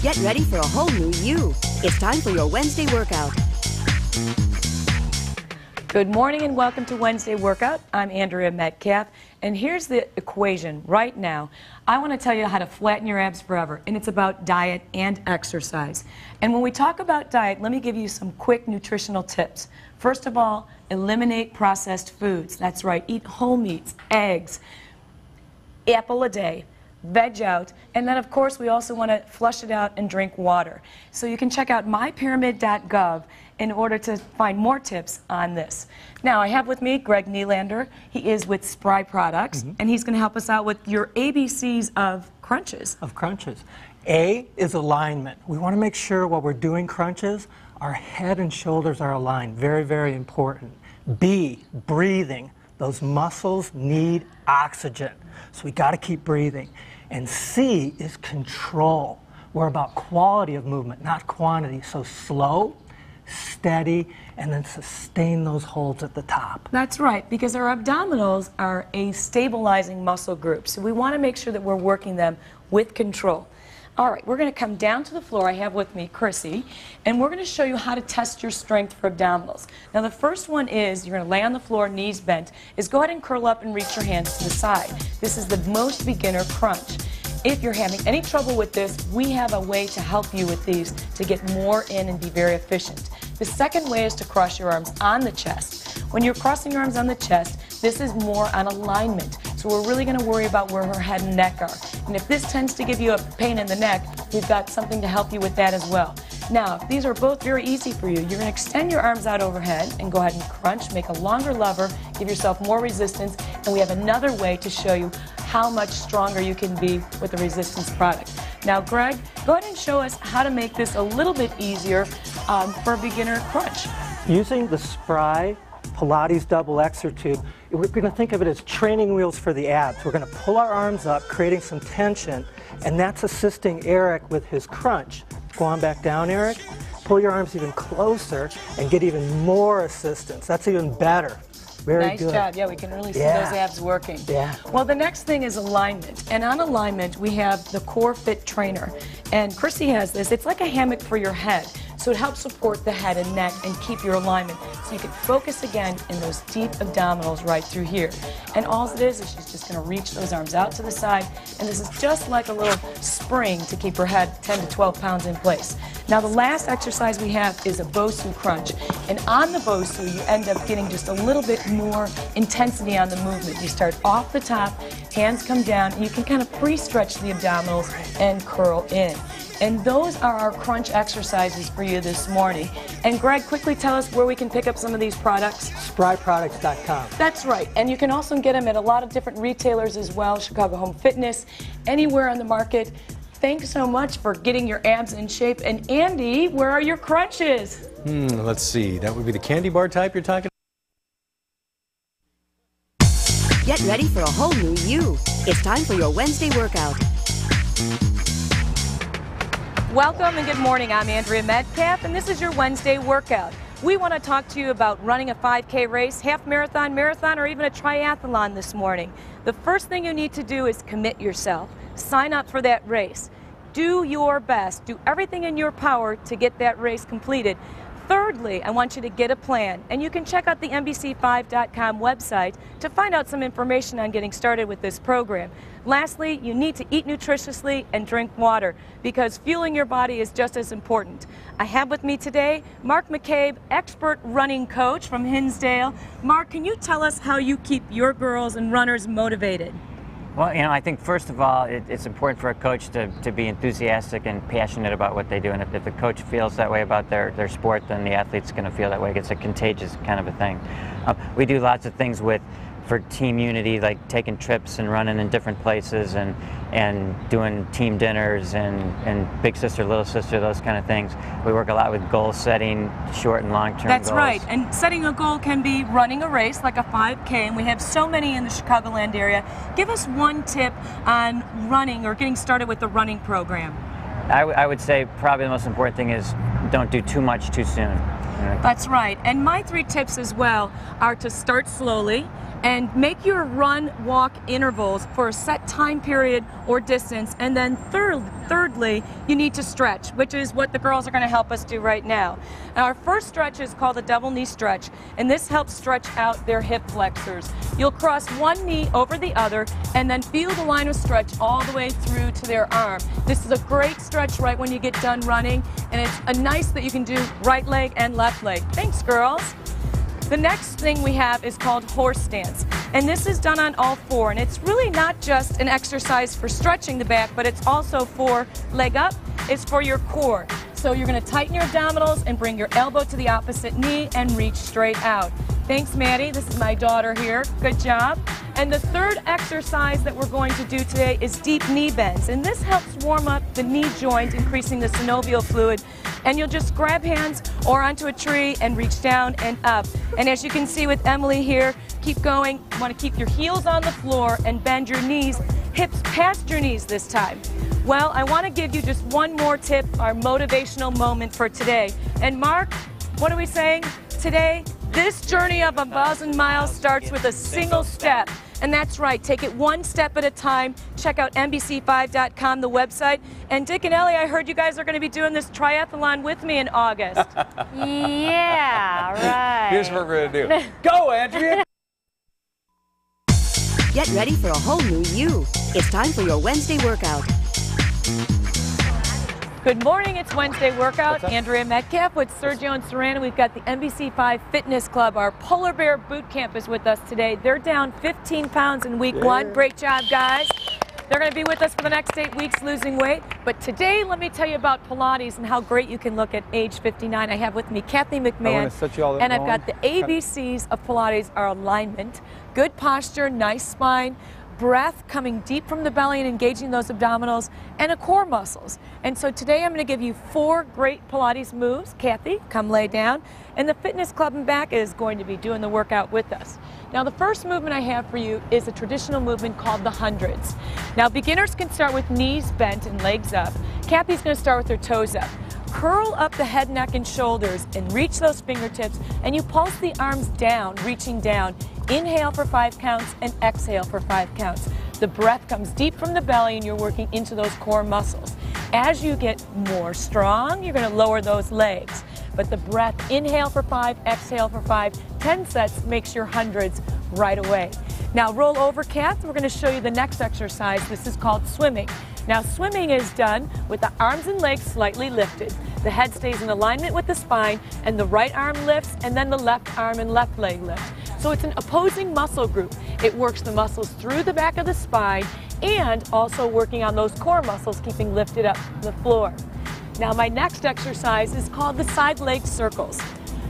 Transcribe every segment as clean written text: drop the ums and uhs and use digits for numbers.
Get ready for a whole new you. It's time for your Wednesday workout. Good morning and welcome to Wednesday Workout. I'm Andrea Metcalf, and here's the equation right now. I want to tell you how to flatten your abs forever, and it's about diet and exercise. And when we talk about diet, let me give you some quick nutritional tips. First of all, eliminate processed foods. That's right, eat whole meats, eggs, apple a day, veg out, and then of course we also want to flush it out and drink water. So you can check out mypyramid.gov in order to find more tips on this. Now I have with me Greg Nylander. He is with Spry Products, and he's going to help us out with your ABCs of crunches. A is alignment. We want to make sure while we're doing crunches, our head and shoulders are aligned. Very, very important. B, breathing. Those muscles need oxygen, so we got to keep breathing. And C is control. We're about quality of movement, not quantity. So slow, steady, and then sustain those holds at the top. That's right, because our abdominals are a stabilizing muscle group, so we want to make sure that we're working them with control. All right, we're going to come down to the floor. I have with me Chrissy, and we're going to show you how to test your strength for abdominals. Now the first one is, you're going to lay on the floor, knees bent, is go ahead and curl up and reach your hands to the side. This is the most beginner crunch. If you're having any trouble with this, we have a way to help you with these to get more in and be very efficient. The second way is to cross your arms on the chest. When you're crossing your arms on the chest, this is more on alignment. So we're really going to worry about where her head and neck are. And if this tends to give you a pain in the neck, we've got something to help you with that as well. Now, if these are both very easy for you, you're going to extend your arms out overhead and go ahead and crunch, make a longer lever, give yourself more resistance, and we have another way to show you how much stronger you can be with the resistance product. Now, Greg, go ahead and show us how to make this a little bit easier for a beginner crunch. Using the Spry Pilates double exertube, we're going to think of it as training wheels for the abs. We're going to pull our arms up, creating some tension, and that's assisting Eric with his crunch. Go on back down, Eric. Pull your arms even closer and get even more assistance. That's even better. Very nice good. job. Yeah, we can really see those abs working. Yeah. Well, the next thing is alignment. And on alignment, we have the Core Fit Trainer. And Chrissy has this. It's like a hammock for your head. So it helps support the head and neck and keep your alignment. So you can focus again in those deep abdominals right through here. And all it is she's just going to reach those arms out to the side. And this is just like a little spring to keep her head 10 to 12 pounds in place. Now the last exercise we have is a Bosu crunch. And on the Bosu, you end up getting just a little bit more intensity on the movement. You start off the top, hands come down, and you can kind of pre-stretch the abdominals and curl in. And those are our crunch exercises for you this morning. And Greg, quickly tell us where we can pick up some of these products. SpryProducts.com. That's right. And you can also get them at a lot of different retailers as well, Chicago Home Fitness, anywhere on the market. Thanks so much for getting your abs in shape. And Andy, where are your crunches? Let's see. That would be the candy bar type you're talking about? Get ready for a whole new you. It's time for your Wednesday workout. Welcome and good morning. I'm Andrea Metcalf, and this is your Wednesday workout. We want to talk to you about running a 5K race, half marathon, marathon, or even a triathlon this morning. The first thing you need to do is commit yourself. Sign up for that race. Do your best. Do everything in your power to get that race completed. Thirdly, I want you to get a plan, and you can check out the NBC5.com website to find out some information on getting started with this program. Lastly, you need to eat nutritiously and drink water, because fueling your body is just as important. I have with me today Mark McCabe, expert running coach from Hinsdale. Mark, can you tell us how you keep your girls and runners motivated? Well, I think first of all, it's important for a coach to be enthusiastic and passionate about what they do. And if the coach feels that way about their sport, then the athlete's going to feel that way. It's a contagious kind of a thing. We do lots of things for team unity, like taking trips and running in different places and doing team dinners and big sister, little sister, those kind of things. We work a lot with goal setting, short and long-term goals. That's right, and setting a goal can be running a race like a 5K, and we have so many in the Chicagoland area. Give us one tip on running or getting started with the running program. I would say probably the most important thing is don't do too much too soon. That's right, and my 3 tips as well are to start slowly, And make your run-walk intervals for a set time period or distance. And then thirdly, you need to stretch, which is what the girls are going to help us do right now. Now, our first stretch is called the double knee stretch, and this helps stretch out their hip flexors. You'll cross one knee over the other and then feel the line of stretch all the way through to their arm. This is a great stretch right when you get done running, and it's a nice that you can do right leg and left leg. Thanks, girls. The next thing we have is called horse stance, and this is done on all four, and it's really not just an exercise for stretching the back, but it's also for leg up, it's for your core. So you're going to tighten your abdominals and bring your elbow to the opposite knee and reach straight out. Thanks, Maddie. This is my daughter here. Good job. And the third exercise that we're going to do today is deep knee bends, and this helps warm up the knee joint, increasing the synovial fluid. And you'll just grab hands or onto a tree and reach down and up. And as you can see with Emily here, keep going. You want to keep your heels on the floor and bend your knees, hips past your knees this time. Well, I want to give you just one more tip, our motivational moment for today. And Mark, what are we saying today? This journey of 1,000 miles starts with a single step. And that's right, take it one step at a time. Check out NBC5.com, the website. And Dick and Ellie, I heard you guys are going to be doing this triathlon with me in August. Yeah, right. Here's what we're going to do. Go, Andrea! Get ready for a whole new you. It's time for your Wednesday workout. Good morning, it's Wednesday workout. Andrea Metcalf with Sergio and Serrano. We've got the NBC5 Fitness Club. Our Polar Bear Boot Camp is with us today. They're down 15 pounds in week one. Great job, guys. They're going to be with us for the next 8 weeks losing weight. But today, let me tell you about Pilates and how great you can look at age 59. I have with me Kathy McMahon. And I've got the ABCs of Pilates are alignment, good posture, nice spine, breath coming deep from the belly and engaging those abdominals, and a core muscles. And so today I'm going to give you 4 great Pilates moves. Kathy, come lay down. And the Fitness Club in back is going to be doing the workout with us. Now the first movement I have for you is a traditional movement called the hundreds. Now beginners can start with knees bent and legs up. Kathy's going to start with her toes up. Curl up the head, neck, and shoulders and reach those fingertips, and you pulse the arms down, reaching down. Inhale for 5 counts and exhale for 5 counts. The breath comes deep from the belly and you're working into those core muscles. As you get more strong, you're going to lower those legs. But the breath, inhale for 5, exhale for 5, 10 sets makes your hundreds right away. Now roll over, Kath. We're going to show you the next exercise. This is called swimming. Now swimming is done with the arms and legs slightly lifted. The head stays in alignment with the spine, and the right arm lifts, and then the left arm and left leg lift. So it's an opposing muscle group. It works the muscles through the back of the spine and also working on those core muscles, keeping lifted up from the floor. Now my next exercise is called the side leg circles.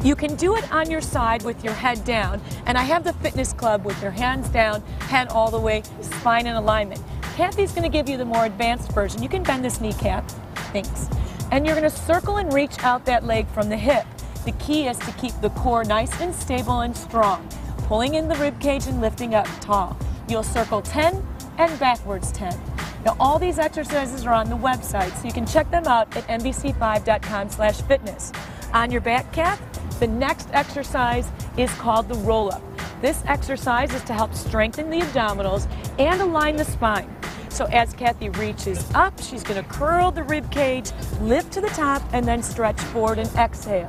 You can do it on your side with your head down, and I have the Fitness Club with your hands down, head all the way, spine in alignment. Kathy's going to give you the more advanced version. You can bend this kneecap. Thanks. And you're going to circle and reach out that leg from the hip. The key is to keep the core nice and stable and strong, pulling in the rib cage and lifting up tall. You'll circle 10 and backwards 10. Now all these exercises are on the website, so you can check them out at NBC5.com/fitness. On your back, Kath, the next exercise is called the roll-up. This exercise is to help strengthen the abdominals and align the spine. So as Kathy reaches up, she's going to curl the rib cage, lift to the top, and then stretch forward and exhale.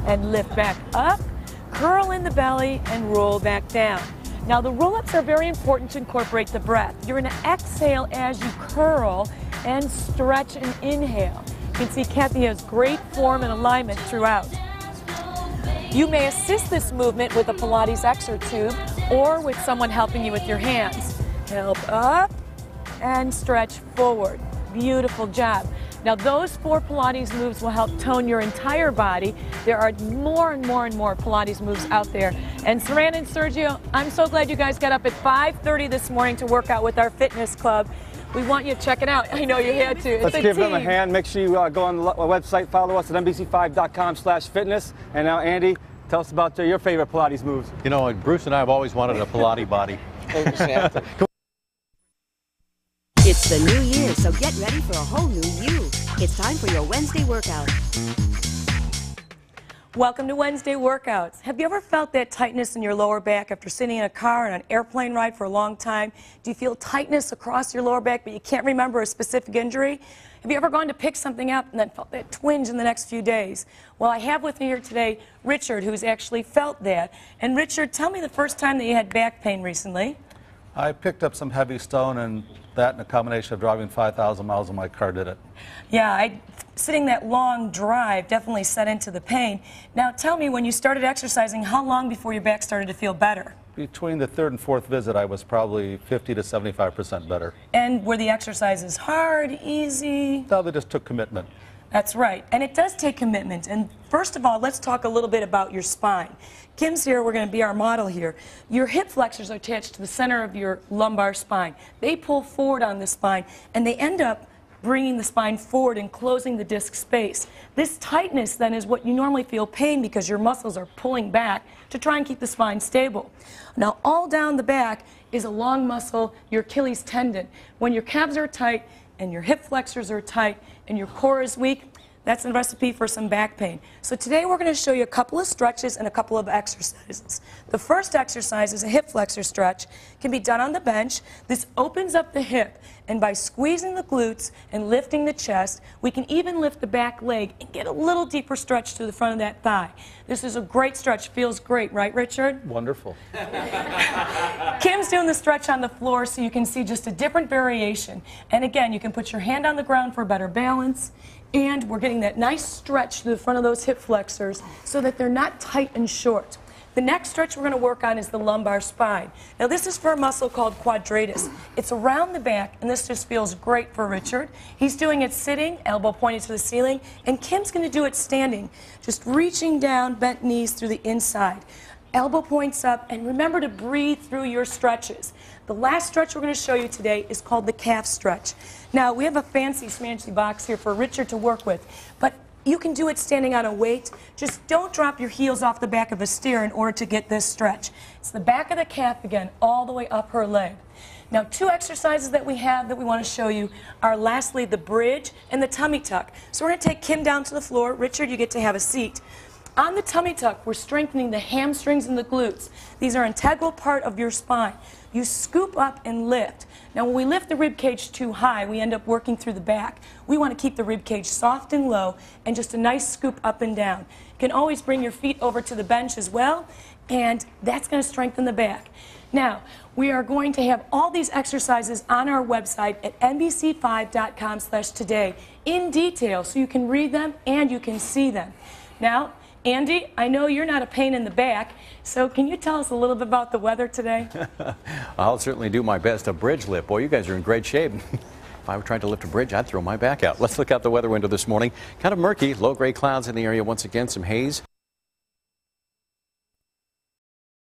And lift back up, curl in the belly, and roll back down. Now the roll-ups are very important to incorporate the breath. You're going to exhale as you curl and stretch and inhale. You can see Kathy has great form and alignment throughout. You may assist this movement with a Pilates exertube or with someone helping you with your hands. Help up and stretch forward. Beautiful job. Now those 4 Pilates moves will help tone your entire body. There are more and more and more Pilates moves out there. And Saran and Sergio, I'm so glad you guys got up at 5:30 this morning to work out with our Fitness Club. We want you to check it out. I know you had to. Let's give them a hand. Make sure you go on the website, follow us at NBC5.com/fitness. And now, Andy, tell us about your favorite Pilates moves. You know, Bruce and I have always wanted a Pilates body. It's the new year, so get ready for a whole new you. It's time for your Wednesday workout. Welcome to Wednesday Workouts. Have you ever felt that tightness in your lower back after sitting in a car on an airplane ride for a long time? Do you feel tightness across your lower back, but you can't remember a specific injury? Have you ever gone to pick something up and then felt that twinge in the next few days? Well, I have with me here today Richard, who's actually felt that. And Richard, tell me the first time that you had back pain recently. I picked up some heavy stone, and that and a combination of driving 5,000 miles in my car did it. Yeah, sitting that long drive definitely set into the pain. Now tell me, when you started exercising, how long before your back started to feel better? Between the third and fourth visit, I was probably 50 to 75% better. And were the exercises hard, easy? Now they just took commitment. That's right, and it does take commitment. And first of all, let's talk a little bit about your spine. Kim's here, we're going to be our model here. Your hip flexors are attached to the center of your lumbar spine. They pull forward on the spine, and they end up bringing the spine forward and closing the disc space. This tightness then is what you normally feel pain because your muscles are pulling back to try and keep the spine stable. Now all down the back is a long muscle, your Achilles tendon. When your calves are tight and your hip flexors are tight and your core is weak, that's a recipe for some back pain. So today we're going to show you a couple of stretches and a couple of exercises. The first exercise is a hip flexor stretch. It can be done on the bench. This opens up the hip, and by squeezing the glutes and lifting the chest, we can even lift the back leg and get a little deeper stretch through the front of that thigh. This is a great stretch. Feels great, right, Richard? Wonderful. Kim's doing the stretch on the floor so you can see just a different variation. And again, you can put your hand on the ground for better balance. And we're getting that nice stretch through the front of those hip flexors so that they're not tight and short. The next stretch we're going to work on is the lumbar spine. Now this is for a muscle called quadratus. It's around the back, and this just feels great for Richard. He's doing it sitting, elbow pointed to the ceiling, and Kim's going to do it standing, just reaching down, bent knees through the inside. Elbow points up, and remember to breathe through your stretches. The last stretch we're going to show you today is called the calf stretch. Now, we have a fancy smancy box here for Richard to work with, but you can do it standing on a weight. Just don't drop your heels off the back of a steer in order to get this stretch. It's the back of the calf again, all the way up her leg. Now, two exercises that we have that we want to show you are lastly the bridge and the tummy tuck. So we're going to take Kim down to the floor. Richard, you get to have a seat. On the tummy tuck, we're strengthening the hamstrings and the glutes. These are an integral part of your spine. You scoop up and lift. Now, when we lift the rib cage too high, we end up working through the back. We want to keep the rib cage soft and low and just a nice scoop up and down. You can always bring your feet over to the bench as well, and that's going to strengthen the back. Now, we are going to have all these exercises on our website at NBC5.com/today in detail so you can read them and you can see them. Now, Andy, I know you're not a pain in the back, so can you tell us a little bit about the weather today? I'll certainly do my best. A bridge lift. Boy, you guys are in great shape. If I were trying to lift a bridge, I'd throw my back out. Let's look out the weather window this morning. Kind of murky, low-grade clouds in the area once again, some haze.